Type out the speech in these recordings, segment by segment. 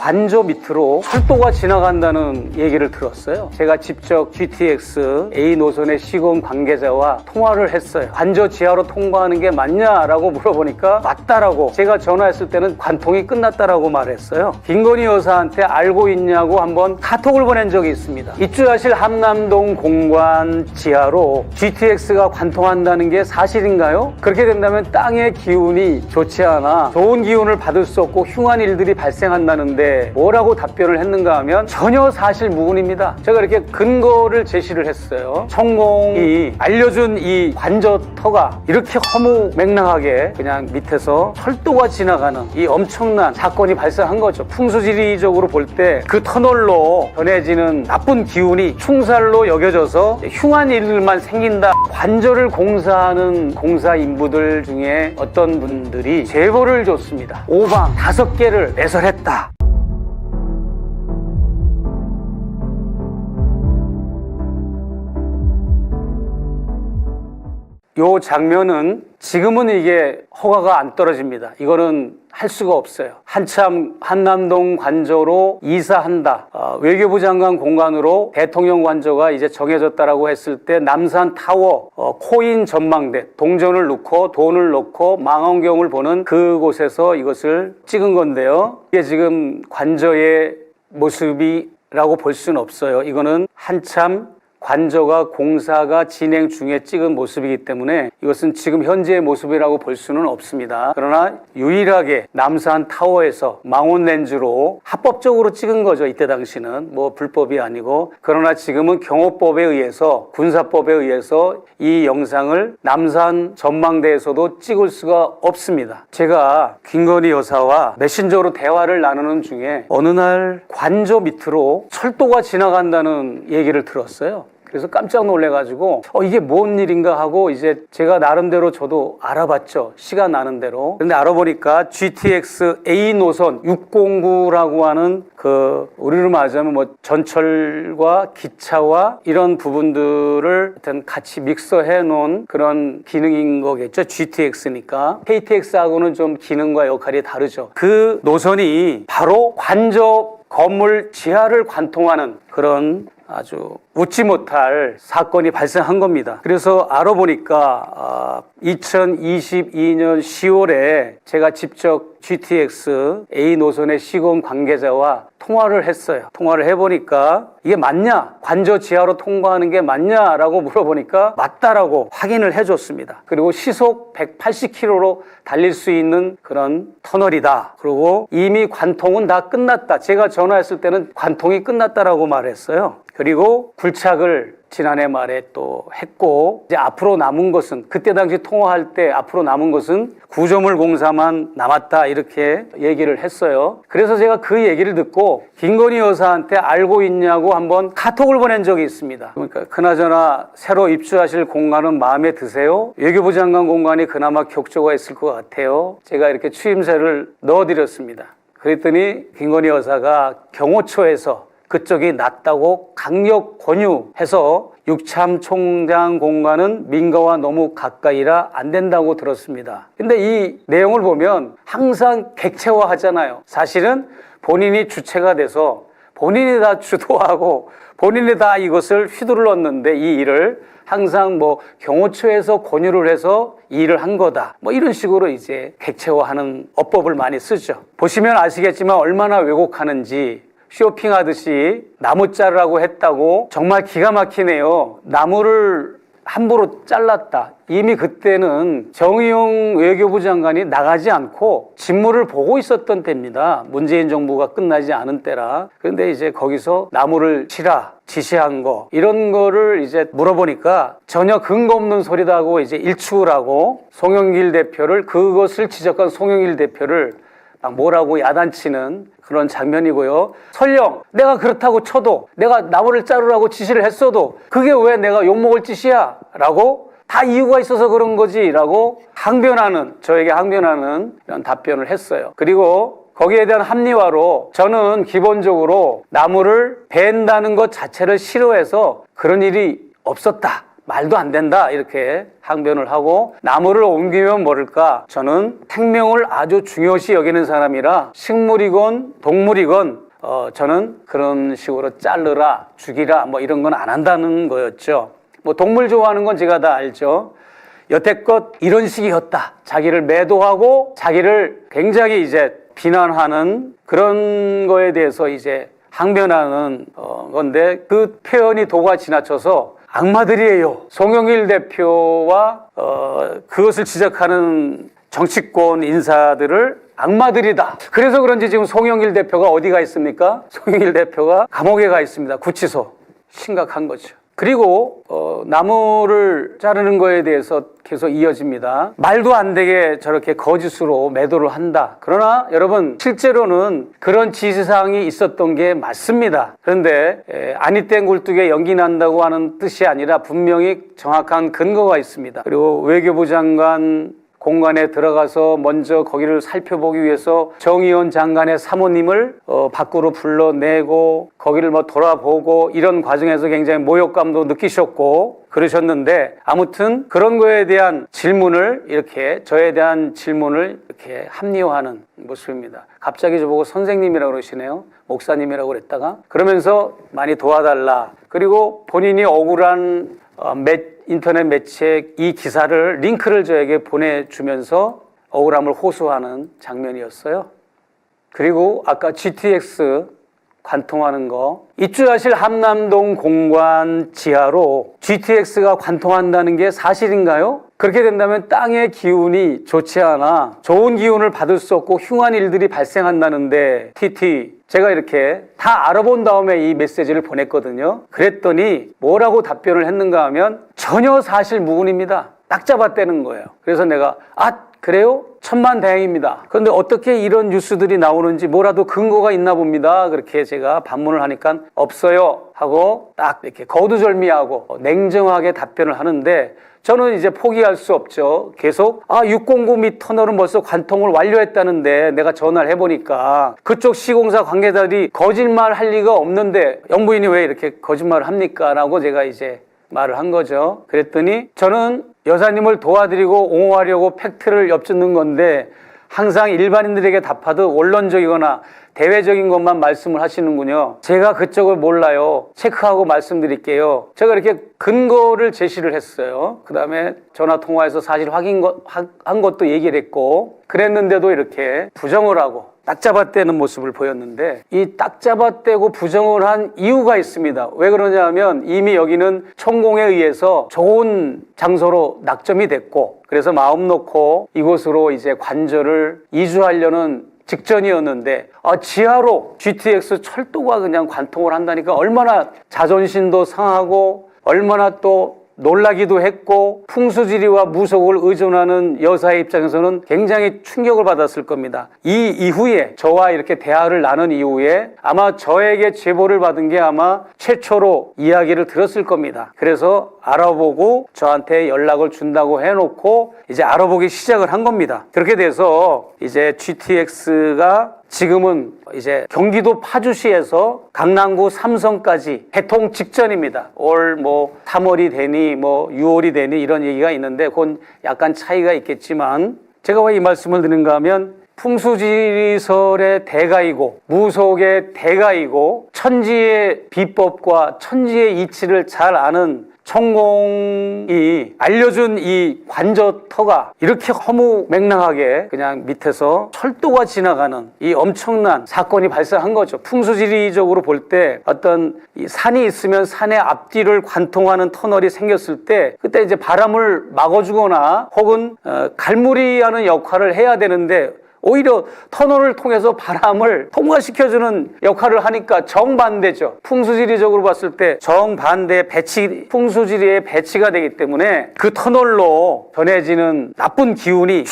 관저 밑으로 철도가 지나간다는 얘기를 들었어요. 제가 직접 GTX A 노선의 시공 관계자와 통화를 했어요. 관저 지하로 통과하는 게 맞냐라고 물어보니까 맞다라고, 제가 전화했을 때는 관통이 끝났다라고 말했어요. 김건희 여사한테 알고 있냐고 한번 카톡을 보낸 적이 있습니다. 입주하실 함남동 공관 지하로 GTX가 관통한다는 게 사실인가요? 그렇게 된다면 땅의 기운이 좋지 않아 좋은 기운을 받을 수 없고 흉한 일들이 발생한다는데 뭐라고 답변을 했는가 하면 전혀 사실무근입니다. 제가 이렇게 근거를 제시를 했어요. 천공이 알려준 이 관저터가 이렇게 허무맹랑하게 그냥 밑에서 철도가 지나가는 이 엄청난 사건이 발생한 거죠. 풍수지리적으로 볼 때 그 터널로 전해지는 나쁜 기운이 충살로 여겨져서 흉한 일들만 생긴다. 관저를 공사하는 공사 인부들 중에 어떤 분들이 제보를 줬습니다. 오방 5개를 매설했다. 요 장면은 지금은 이게 허가가 안 떨어집니다. 이거는 할 수가 없어요. 한참 한남동 관저로 이사한다. 외교부 장관 공간으로 대통령 관저가 이제 정해졌다라고 했을 때 남산 타워, 코인 전망대, 동전을 넣고 돈을 넣고 망원경을 보는 그곳에서 이것을 찍은 건데요. 이게 지금 관저의 모습이라고 볼 수는 없어요. 이거는 한참 관저가 공사가 진행 중에 찍은 모습이기 때문에 이것은 지금 현재의 모습이라고 볼 수는 없습니다. 그러나 유일하게 남산 타워에서 망원 렌즈로 합법적으로 찍은 거죠. 이때 당시는 뭐 불법이 아니고. 그러나 지금은 경호법에 의해서, 군사법에 의해서 이 영상을 남산 전망대에서도 찍을 수가 없습니다. 제가 김건희 여사와 메신저로 대화를 나누는 중에 어느 날 관저 밑으로 철도가 지나간다는 얘기를 들었어요. 그래서 깜짝 놀래가지고 이게 뭔 일인가 하고 이제 제가 나름대로 저도 알아봤죠. 시간 나는 대로. 근데 알아보니까 GTX A 노선 609라고 하는 우리로 말하자면 뭐 전철과 기차와 이런 부분들을 하여튼 같이 믹서해 놓은 그런 기능인 거겠죠. GTX니까. KTX하고는 좀 기능과 역할이 다르죠. 그 노선이 바로 관저 건물 지하를 관통하는 그런 아주 웃지 못할 사건이 발생한 겁니다. 그래서 알아보니까 2022년 10월에 제가 직접 GTX A 노선의 시공 관계자와 통화를 했어요. 통화를 해보니까 이게 맞냐? 관저 지하로 통과하는 게 맞냐라고 물어보니까 맞다라고 확인을 해줬습니다. 그리고 시속 180km로 달릴 수 있는 그런 터널이다. 그리고 이미 관통은 다 끝났다. 제가 전화했을 때는 관통이 끝났다라고 말했어요. 그리고 굴착을 지난해 말에 또 했고, 이제 앞으로 남은 것은, 그때 당시 통화할 때 앞으로 남은 것은 구조물 공사만 남았다 이렇게 얘기를 했어요. 그래서 제가 그 얘기를 듣고 김건희 여사한테 알고 있냐고 한번 카톡을 보낸 적이 있습니다. 그러니까 그나저나 새로 입주하실 공간은 마음에 드세요? 외교부 장관 공간이 그나마 격조가 있을 것 같아요. 제가 이렇게 추임새를 넣어드렸습니다. 그랬더니 김건희 여사가 경호처에서 그쪽이 낫다고 강력 권유해서 육참 총장 공간은 민가와 너무 가까이라 안 된다고 들었습니다. 근데 이 내용을 보면 항상 객체화 하잖아요. 사실은 본인이 주체가 돼서 본인이 다 주도하고 본인이 다 이것을 휘둘렀는데 이 일을 항상 뭐 경호처에서 권유를 해서 이 일을 한 거다. 뭐 이런 식으로 이제 객체화하는 어법을 많이 쓰죠. 보시면 아시겠지만 얼마나 왜곡하는지. 쇼핑하듯이 나무 자르라고 했다고 정말 기가 막히네요. 나무를 함부로 잘랐다. 이미 그때는 정의용 외교부 장관이 나가지 않고 직무를 보고 있었던 때입니다. 문재인 정부가 끝나지 않은 때라. 그런데 이제 거기서 나무를 치라 지시한 거, 이런 거를 이제 물어보니까 전혀 근거 없는 소리다 하고 이제 일축을 하고 송영길 대표를, 그것을 지적한 송영길 대표를 막 뭐라고 야단치는 그런 장면이고요. 설령 내가 그렇다고 쳐도, 내가 나무를 자르라고 지시를 했어도 그게 왜 내가 욕먹을 짓이야? 라고 다 이유가 있어서 그런 거지 라고 저에게 항변하는 이런 답변을 했어요. 그리고 거기에 대한 합리화로 저는 기본적으로 나무를 벤다는 것 자체를 싫어해서 그런 일이 없었다. 말도 안 된다 이렇게 항변을 하고 나무를 옮기면 모를까 저는 생명을 아주 중요시 여기는 사람이라 식물이건 동물이건 저는 그런 식으로 자르라 죽이라 뭐 이런 건 안 한다는 거였죠. 뭐 동물 좋아하는 건 제가 다 알죠. 여태껏 이런 식이었다. 자기를 매도하고 자기를 굉장히 이제 비난하는 그런 거에 대해서 이제 항변하는 건데 그 표현이 도가 지나쳐서 악마들이에요. 송영길 대표와 그것을 지적하는 정치권 인사들을 악마들이다. 그래서 그런지 지금 송영길 대표가 어디가 있습니까? 송영길 대표가 감옥에 가 있습니다. 구치소. 심각한 거죠. 그리고 나무를 자르는 거에 대해서 계속 이어집니다. 말도 안 되게 저렇게 거짓으로 매도를 한다. 그러나 여러분 실제로는 그런 지시사항이 있었던 게 맞습니다. 그런데 아니 땡 굴뚝에 연기 난다고 하는 뜻이 아니라 분명히 정확한 근거가 있습니다. 그리고 외교부 장관 공간에 들어가서 먼저 거기를 살펴보기 위해서 정의원 장관의 사모님을 밖으로 불러내고 거기를 뭐 돌아보고 이런 과정에서 굉장히 모욕감도 느끼셨고 그러셨는데 아무튼 그런 거에 대한 질문을 이렇게 저에 대한 질문을 이렇게 합리화하는 모습입니다. 갑자기 저보고 선생님이라고 그러시네요. 목사님이라고 그랬다가 그러면서 많이 도와달라. 그리고 본인이 억울한 인터넷 매체 이 기사를 링크를 저에게 보내주면서 억울함을 호소하는 장면이었어요. 그리고 아까 GTX 관통하는 거 입주하실 함남동 공관 지하로 GTX가 관통한다는 게 사실인가요? 그렇게 된다면 땅의 기운이 좋지 않아 좋은 기운을 받을 수 없고 흉한 일들이 발생한다는데 제가 이렇게 다 알아본 다음에 이 메시지를 보냈거든요. 그랬더니 뭐라고 답변을 했는가 하면 전혀 사실무근입니다. 딱 잡아떼는 거예요. 그래서 내가 그래요? 천만다행입니다. 그런데 어떻게 이런 뉴스들이 나오는지 뭐라도 근거가 있나 봅니다. 그렇게 제가 반문을 하니까 없어요 하고 딱 이렇게 거두절미하고 냉정하게 답변을 하는데 저는 이제 포기할 수 없죠. 계속 609미 터널은 벌써 관통을 완료했다는데 내가 전화를 해보니까 그쪽 시공사 관계자들이 거짓말 할 리가 없는데 영부인이 왜 이렇게 거짓말을 합니까? 라고 제가 이제 말을 한 거죠. 그랬더니 저는 여사님을 도와드리고 옹호하려고 팩트를 엿듣는 건데 항상 일반인들에게 답하듯 원론적이거나 대외적인 것만 말씀을 하시는군요. 제가 그쪽을 몰라요. 체크하고 말씀드릴게요. 제가 이렇게 근거를 제시를 했어요. 그 다음에 전화통화해서 사실 확인한 것도 얘기를 했고 그랬는데도 이렇게 부정을 하고 딱 잡아떼는 모습을 보였는데 이 딱 잡아떼고 부정을 한 이유가 있습니다. 왜 그러냐 하면 이미 여기는 천공에 의해서 좋은 장소로 낙점이 됐고 그래서 마음 놓고 이곳으로 이제 관저를 이주하려는 직전이었는데 지하로 GTX 철도가 그냥 관통을 한다니까 얼마나 자존심도 상하고 얼마나 또 놀라기도 했고 풍수지리와 무속을 의존하는 여사의 입장에서는 굉장히 충격을 받았을 겁니다. 이 이후에 저와 이렇게 대화를 나눈 이후에 아마 저에게 제보를 받은 게 아마 최초로 이야기를 들었을 겁니다. 그래서 알아보고 저한테 연락을 준다고 해놓고 이제 알아보기 시작을 한 겁니다. 그렇게 돼서 이제 GTX가 지금은 이제 경기도 파주시에서 강남구 삼성까지 개통 직전입니다. 올 3월이 되니 6월이 되니 이런 얘기가 있는데 그건 약간 차이가 있겠지만 제가 왜 이 말씀을 드리는가 하면 풍수지리설의 대가이고 무속의 대가이고 천지의 비법과 천지의 이치를 잘 아는 천공이 알려준 이 관저터가 이렇게 허무맹랑하게 그냥 밑에서 철도가 지나가는 이 엄청난 사건이 발생한 거죠. 풍수지리적으로 볼 때 어떤 이 산이 있으면 산의 앞뒤를 관통하는 터널이 생겼을 때 그때 이제 바람을 막아주거나 혹은 갈무리하는 역할을 해야 되는데 오히려 터널을 통해서 바람을 통과시켜주는 역할을 하니까 정반대죠. 풍수지리적으로 봤을 때 정반대 풍수지리의 배치가 되기 때문에 그 터널로 전해지는 나쁜 기운이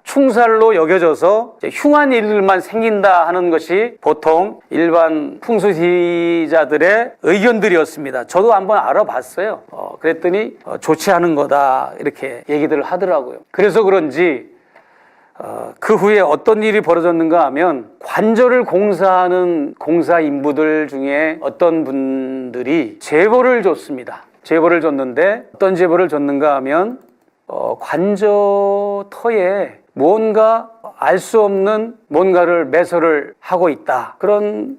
충살로 여겨져서 흉한 일들만 생긴다 하는 것이 보통 일반 풍수지리자들의 의견들이었습니다. 저도 한번 알아봤어요. 그랬더니 좋지 않은 거다 이렇게 얘기들을 하더라고요. 그래서 그런지 그 후에 어떤 일이 벌어졌는가 하면 관저를 공사하는 공사 인부들 중에 어떤 분들이 제보를 줬습니다. 제보를 줬는데 어떤 제보를 줬는가 하면 관저터에 뭔가 알 수 없는 뭔가를 매설을 하고 있다. 그런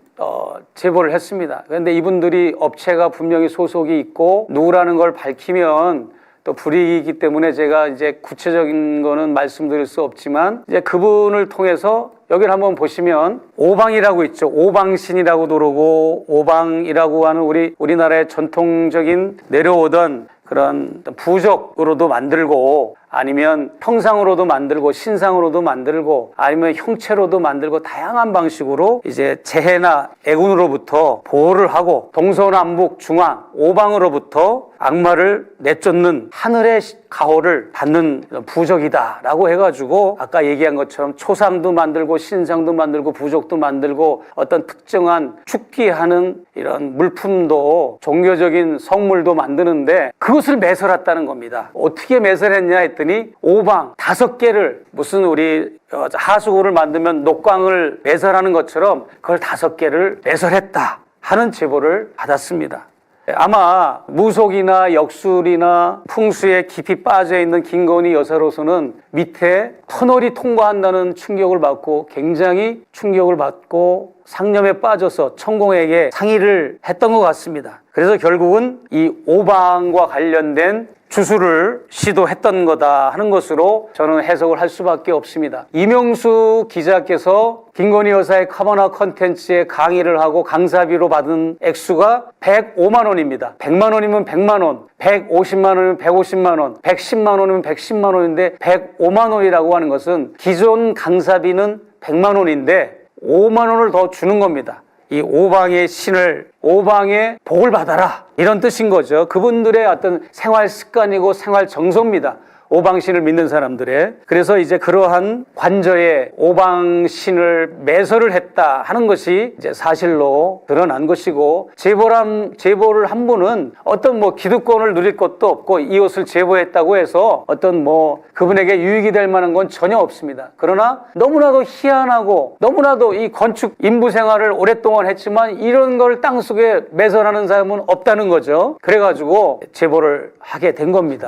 제보를 했습니다. 그런데 이분들이 업체가 분명히 소속이 있고 누구라는 걸 밝히면 또 불이익이기 때문에 제가 이제 구체적인 거는 말씀드릴 수 없지만 이제 그분을 통해서 여기를 한번 보시면 오방이라고 있죠. 오방신이라고도 그러고 오방이라고 하는 우리나라의 전통적인 내려오던 그런 부적으로도 만들고 아니면 형상으로도 만들고 신상으로도 만들고 아니면 형체로도 만들고 다양한 방식으로 이제 재해나 애군으로부터 보호를 하고 동서남북 중앙 오방으로부터 악마를 내쫓는 하늘의 가호를 받는 부적이다라고 해가지고 아까 얘기한 것처럼 초상도 만들고 신상도 만들고 부적도 만들고 어떤 특정한 축기하는 이런 물품도 종교적인 성물도 만드는데 그것을 매설했다는 겁니다. 어떻게 매설했냐 했더니 오방 5개를 무슨 우리 하수구를 만들면 녹광을 매설하는 것처럼 그걸 5개를 매설했다 하는 제보를 받았습니다. 아마 무속이나 역술이나 풍수에 깊이 빠져있는 김건희 여사로서는 밑에 터널이 통과한다는 충격을 받고 굉장히 충격을 받고 상념에 빠져서 천공에게 상의를 했던 것 같습니다. 그래서 결국은 이 오방과 관련된 주술을 시도했던 거다 하는 것으로 저는 해석을 할 수밖에 없습니다. 이명수 기자께서 김건희 여사의 카바나 컨텐츠에 강의를 하고 강사비로 받은 액수가 105만 원입니다. 100만 원이면 100만 원, 150만 원이면 150만 원, 110만 원이면 110만 원인데 105만 원이라고 하는 것은 기존 강사비는 100만 원인데 5만 원을 더 주는 겁니다. 이 오방의 신을 오방의 복을 받아라 이런 뜻인 거죠. 그분들의 어떤 생활 습관이고 생활 정서입니다. 오방신을 믿는 사람들의. 그래서 이제 그러한 관저에 오방신을 매설을 했다 하는 것이 이제 사실로 드러난 것이고 제보를 한 분은 어떤 뭐 기득권을 누릴 것도 없고 이것을 제보했다고 해서 어떤 뭐 그분에게 유익이 될 만한 건 전혀 없습니다. 그러나 너무나도 희한하고 너무나도 이 건축 인부 생활을 오랫동안 했지만 이런 걸 땅속에 매설하는 사람은 없다는 거죠. 그래가지고 제보를 하게 된 겁니다.